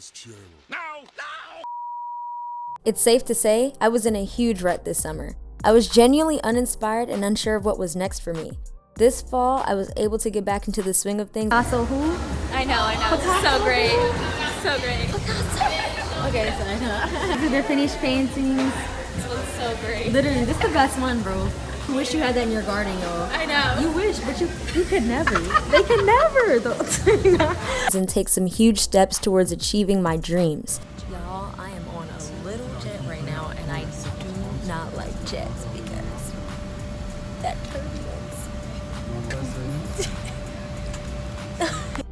this channel. No! No! It's safe to say I was in a huge rut this summer. I was genuinely uninspired and unsure of what was next for me. This fall, I was able to get back into the swing of things. Also who? I know. So great. So great. Okay, so I know. These are their finished paintings. This one's so great. Literally, this is the best one, bro. I wish you had that in your garden, yo. I know. You wish, but you could never. They could never, though. And take some huge steps towards achieving my dreams. Y'all, I am on a little jet right now, and I do not like jets because that turbulence.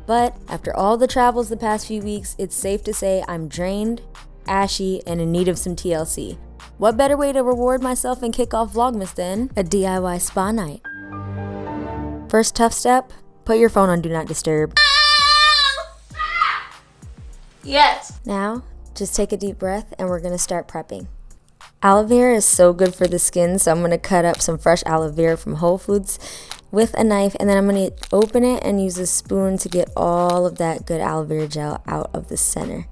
But after all the travels the past few weeks, it's safe to say I'm drained, ashy, and in need of some TLC. What better way to reward myself and kick off Vlogmas than a DIY spa night? First tough step, put your phone on Do Not Disturb. Yes. Now, just take a deep breath and we're gonna start prepping. Aloe vera is so good for the skin, so I'm gonna cut up some fresh aloe vera from Whole Foods with a knife, and then I'm gonna open it and use a spoon to get all of that good aloe vera gel out of the center.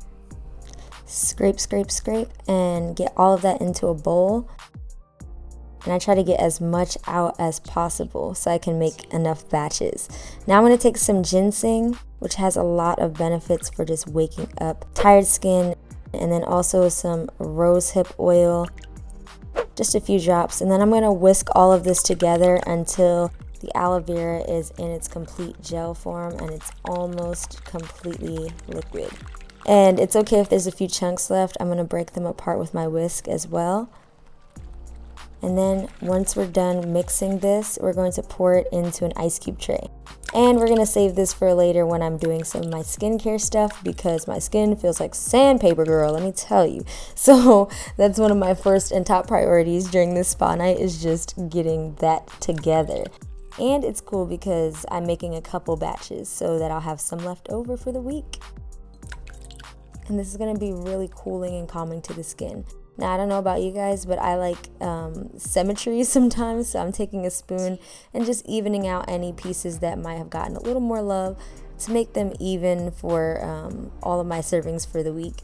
Scrape, scrape, scrape, and get all of that into a bowl. And I try to get as much out as possible so I can make enough batches. Now I'm going to take some ginseng, which has a lot of benefits for just waking up tired skin, and then also some rosehip oil, just a few drops. And then I'm going to whisk all of this together until the aloe vera is in its complete gel form and it's almost completely liquid. And it's okay if there's a few chunks left. I'm going to break them apart with my whisk as well. And then once we're done mixing this, we're going to pour it into an ice cube tray. And we're going to save this for later when I'm doing some of my skincare stuff, because my skin feels like sandpaper, girl, let me tell you. So that's one of my first and top priorities during this spa night, is just getting that together. And it's cool because I'm making a couple batches so that I'll have some left over for the week. And this is going to be really cooling and calming to the skin. Now, I don't know about you guys, but I like symmetry sometimes, so I'm taking a spoon and just evening out any pieces that might have gotten a little more love to make them even for all of my servings for the week.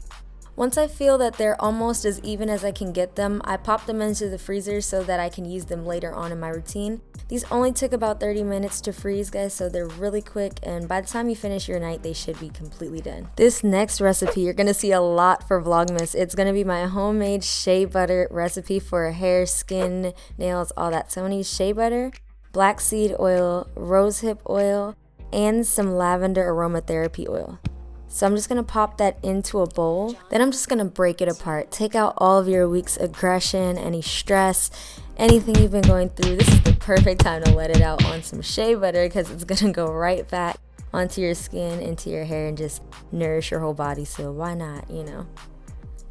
Once I feel that they're almost as even as I can get them, I pop them into the freezer so that I can use them later on in my routine. These only took about 30 minutes to freeze, guys, so they're really quick, and by the time you finish your night, they should be completely done. This next recipe, you're gonna see a lot for Vlogmas. It's gonna be my homemade shea butter recipe for hair, skin, nails, all that. So I'm gonna use shea butter, black seed oil, rosehip oil, and some lavender aromatherapy oil. So I'm just going to pop that into a bowl. Then I'm just going to break it apart. Take out all of your week's aggression, any stress, anything you've been going through. This is the perfect time to let it out on some shea butter, because it's going to go right back onto your skin, into your hair, and just nourish your whole body. So why not, you know?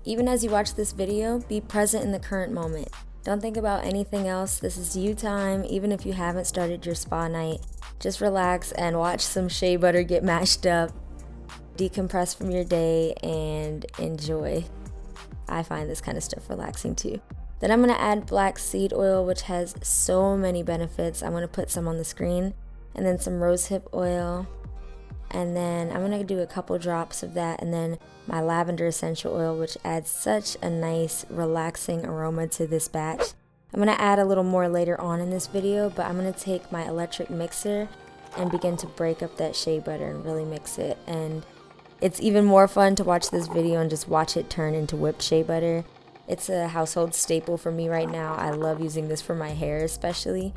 Even as you watch this video, be present in the current moment. Don't think about anything else. This is you time. Even if you haven't started your spa night, just relax and watch some shea butter get mashed up. Decompress from your day and enjoy. I find this kind of stuff relaxing too. Then I'm going to add black seed oil, which has so many benefits. I'm going to put some on the screen, and then some rosehip oil, and then I'm going to do a couple drops of that, and then my lavender essential oil, which adds such a nice relaxing aroma to this batch. I'm going to add a little more later on in this video, but I'm going to take my electric mixer and begin to break up that shea butter and really mix it. And it's even more fun to watch this video and just watch it turn into whipped shea butter. It's a household staple for me right now. I love using this for my hair especially.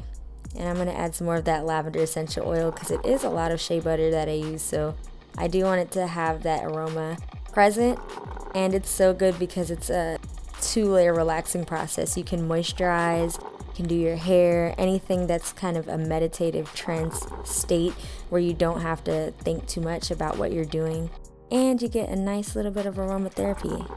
And I'm going to add some more of that lavender essential oil, because it is a lot of shea butter that I use. So I do want it to have that aroma present. And it's so good because it's a 2-layer relaxing process. You can moisturize, you can do your hair, anything that's kind of a meditative trance state where you don't have to think too much about what you're doing. And you get a nice little bit of aromatherapy.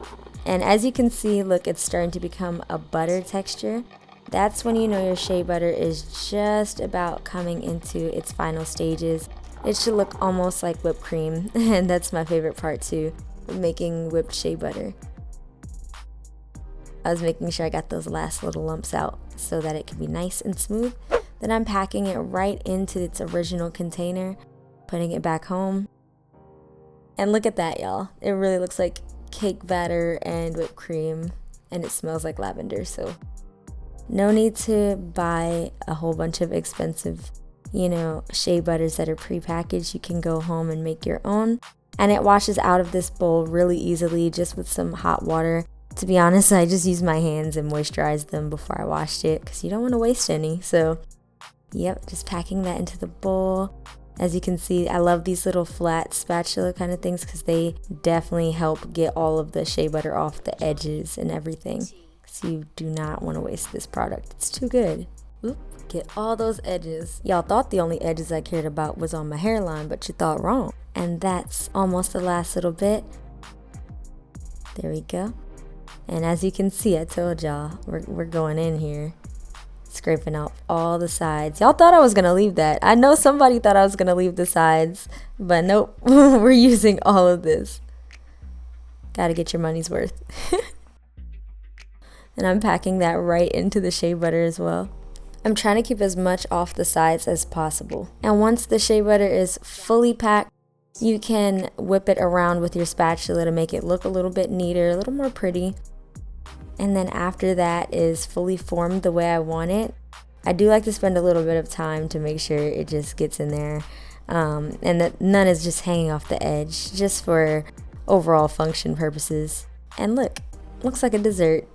And as you can see, look, it's starting to become a butter texture. That's when you know your shea butter is just about coming into its final stages. It should look almost like whipped cream, and that's my favorite part too, making whipped shea butter. I was making sure I got those last little lumps out so that it can be nice and smooth. Then I'm packing it right into its original container, putting it back home. And look at that, y'all. It really looks like cake batter and whipped cream, and it smells like lavender. So no need to buy a whole bunch of expensive, shea butters that are prepackaged. You can go home and make your own. And it washes out of this bowl really easily just with some hot water. To be honest, I just used my hands and moisturized them before I washed it because you don't want to waste any. So, yep, just packing that into the bowl. As you can see, I love these little flat spatula kind of things because they definitely help get all of the shea butter off the edges and everything. So you do not want to waste this product. It's too good. Oop, get all those edges. Y'all thought the only edges I cared about was on my hairline, but you thought wrong. And that's almost the last little bit. There we go. And as you can see, I told y'all, we're going in here. Scraping out all the sides. Y'all thought I was gonna leave that. I know somebody thought I was gonna leave the sides, but nope. We're using all of this. Gotta get your money's worth. And I'm packing that right into the shea butter as well. I'm trying to keep as much off the sides as possible. And once the shea butter is fully packed, you can whip it around with your spatula to make it look a little bit neater, a little more pretty. And then after that is fully formed the way I want it, I do like to spend a little bit of time to make sure it just gets in there. And that none is just hanging off the edge, just for overall function purposes. And look, looks like a dessert.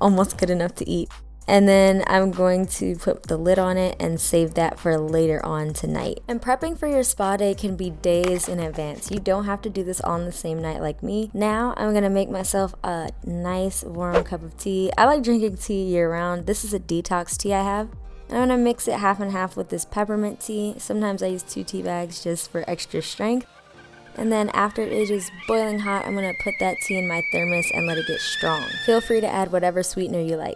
Almost good enough to eat. And then I'm going to put the lid on it and save that for later on tonight. And prepping for your spa day can be days in advance. You don't have to do this on the same night like me. Now I'm gonna make myself a nice warm cup of tea. I like drinking tea year round. This is a detox tea I have. And I'm gonna mix it half and half with this peppermint tea. Sometimes I use 2 tea bags just for extra strength. And then after it is boiling hot, I'm gonna put that tea in my thermos and let it get strong. Feel free to add whatever sweetener you like.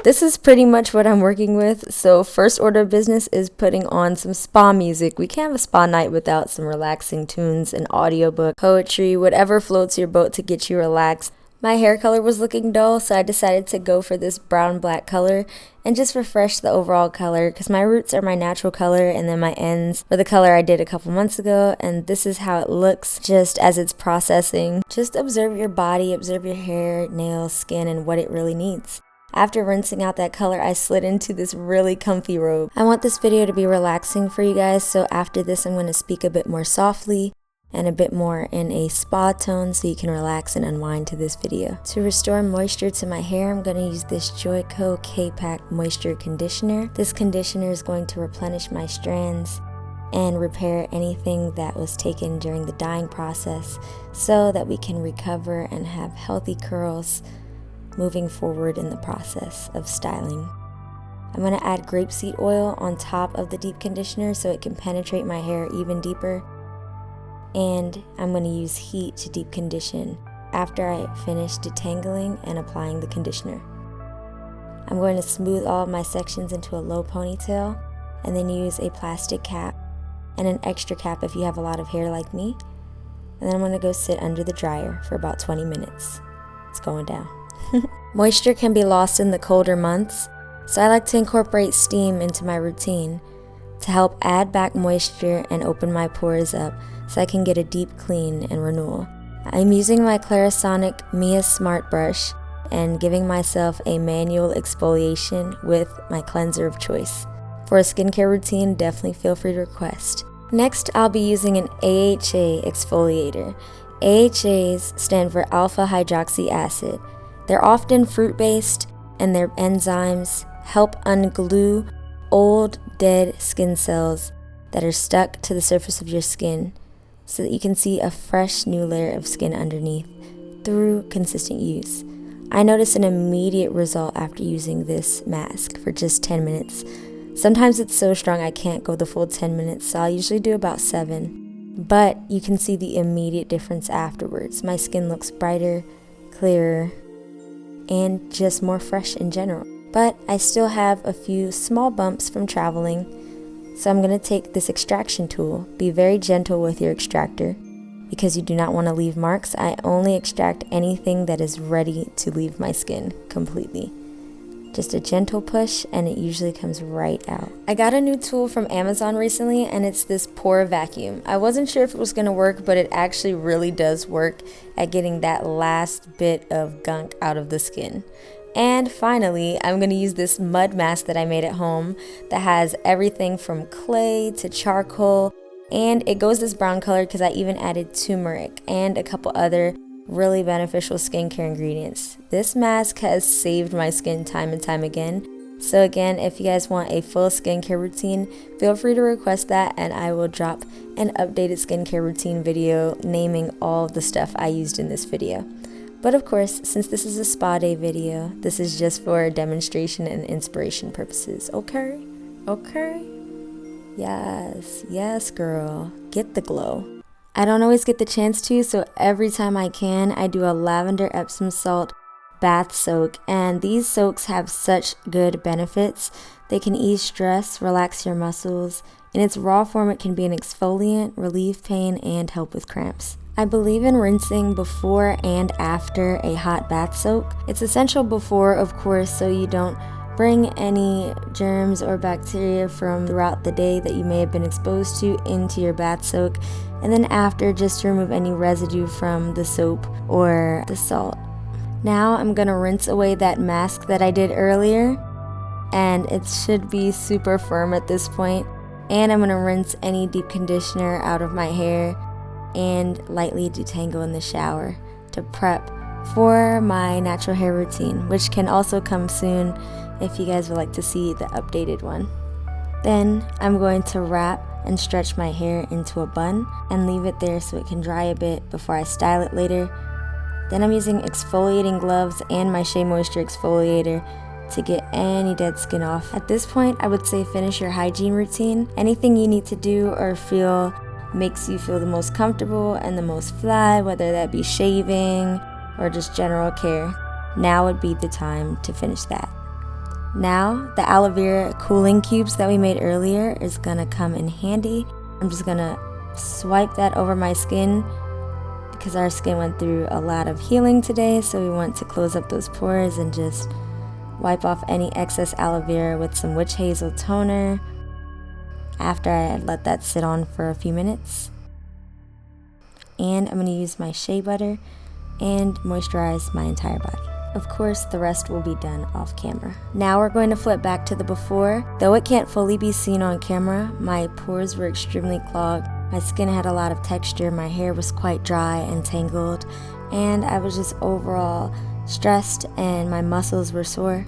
This is pretty much what I'm working with. So first order of business is putting on some spa music. We can't have a spa night without some relaxing tunes, an audiobook, poetry, whatever floats your boat to get you relaxed. My hair color was looking dull, so I decided to go for this brown black color and just refresh the overall color because my roots are my natural color and then my ends are the color I did a couple months ago, and this is how it looks just as it's processing. Just observe your body, observe your hair, nails, skin, and what it really needs. After rinsing out that color, I slid into this really comfy robe. I want this video to be relaxing for you guys, so after this I'm going to speak a bit more softly and a bit more in a spa tone so you can relax and unwind to this video. To restore moisture to my hair, I'm going to use this Joico K-Pack Moisture Conditioner. This conditioner is going to replenish my strands and repair anything that was taken during the dyeing process so that we can recover and have healthy curls moving forward in the process of styling. I'm going to add grapeseed oil on top of the deep conditioner so it can penetrate my hair even deeper. And I'm going to use heat to deep condition after I finish detangling and applying the conditioner. I'm going to smooth all of my sections into a low ponytail and then use a plastic cap and an extra cap if you have a lot of hair like me. And then I'm going to go sit under the dryer for about 20 minutes. It's going down. Moisture can be lost in the colder months, so I like to incorporate steam into my routine to help add back moisture and open my pores up so I can get a deep clean and renewal. I'm using my Clarisonic Mia Smart Brush and giving myself a manual exfoliation with my cleanser of choice. For a skincare routine, definitely feel free to request. Next, I'll be using an AHA exfoliator. AHAs stand for alpha hydroxy acid. They're often fruit-based, and their enzymes help unglue old, dead skin cells that are stuck to the surface of your skin so that you can see a fresh new layer of skin underneath through consistent use. I noticed an immediate result after using this mask for just 10 minutes. Sometimes it's so strong I can't go the full 10 minutes, so I'll usually do about 7. But you can see the immediate difference afterwards. My skin looks brighter, clearer, and just more fresh in general. But I still have a few small bumps from traveling, so I'm going to take this extraction tool. Be very gentle with your extractor because you do not want to leave marks. I only extract anything that is ready to leave my skin completely. Just a gentle push and it usually comes right out. I got a new tool from Amazon recently and it's this pore vacuum. I wasn't sure if it was going to work, but it actually really does work at getting that last bit of gunk out of the skin. And finally, I'm going to use this mud mask that I made at home that has everything from clay to charcoal, and it goes this brown color because I even added turmeric and a couple other really beneficial skincare ingredients. This mask has saved my skin time and time again. So again, if you guys want a full skincare routine, feel free to request that and I will drop an updated skincare routine video naming all of the stuff I used in this video. But of course, since this is a spa day video, this is just for demonstration and inspiration purposes. Okay? Okay? Yes girl, get the glow. I don't always get the chance to, so every time I can, I do a lavender Epsom salt bath soak, and these soaks have such good benefits. They can ease stress, relax your muscles. In its raw form, it can be an exfoliant, relieve pain, and help with cramps. I believe in rinsing before and after a hot bath soak. It's essential before, of course, so you don't bring any germs or bacteria from throughout the day that you may have been exposed to into your bath soak, and then after, just to remove any residue from the soap or the salt. Now I'm gonna rinse away that mask that I did earlier, and it should be super firm at this point. And I'm gonna rinse any deep conditioner out of my hair and lightly detangle in the shower to prep for my natural hair routine, which can also come soon if you guys would like to see the updated one. Then I'm going to wrap and stretch my hair into a bun and leave it there so it can dry a bit before I style it later. Then I'm using exfoliating gloves and my Shea Moisture exfoliator to get any dead skin off. At this point, I would say finish your hygiene routine. Anything you need to do or feel makes you feel the most comfortable and the most fly, whether that be shaving or just general care. Now would be the time to finish that. Now, the aloe vera cooling cubes that we made earlier is gonna come in handy. I'm just gonna swipe that over my skin because our skin went through a lot of healing today, so we want to close up those pores and just wipe off any excess aloe vera with some witch hazel toner after I let that sit on for a few minutes. And I'm gonna use my shea butter and moisturize my entire body. Of course, the rest will be done off camera. Now we're going to flip back to the before. Though it can't fully be seen on camera, my pores were extremely clogged. My skin had a lot of texture, my hair was quite dry and tangled, and I was just overall stressed and my muscles were sore.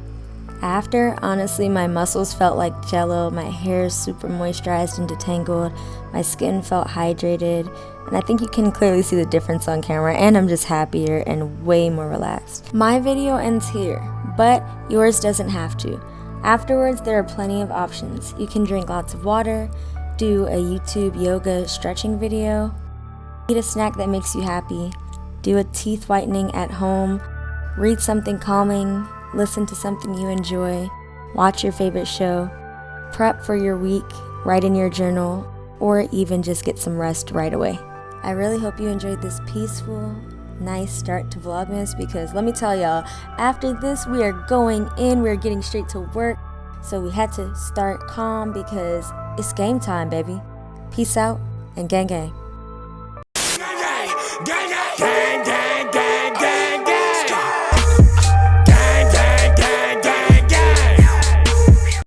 After, honestly, my muscles felt like jello, my hair is super moisturized and detangled, my skin felt hydrated, and I think you can clearly see the difference on camera, and I'm just happier and way more relaxed. My video ends here, but yours doesn't have to. Afterwards, there are plenty of options. You can drink lots of water, do a YouTube yoga stretching video, eat a snack that makes you happy, do a teeth whitening at home, read something calming, listen to something you enjoy, watch your favorite show, prep for your week, write in your journal, or even just get some rest right away. I really hope you enjoyed this peaceful, nice start to Vlogmas, because let me tell y'all, after this we are going in, we're getting straight to work, so we had to start calm because it's game time, baby. Peace out and gang gang.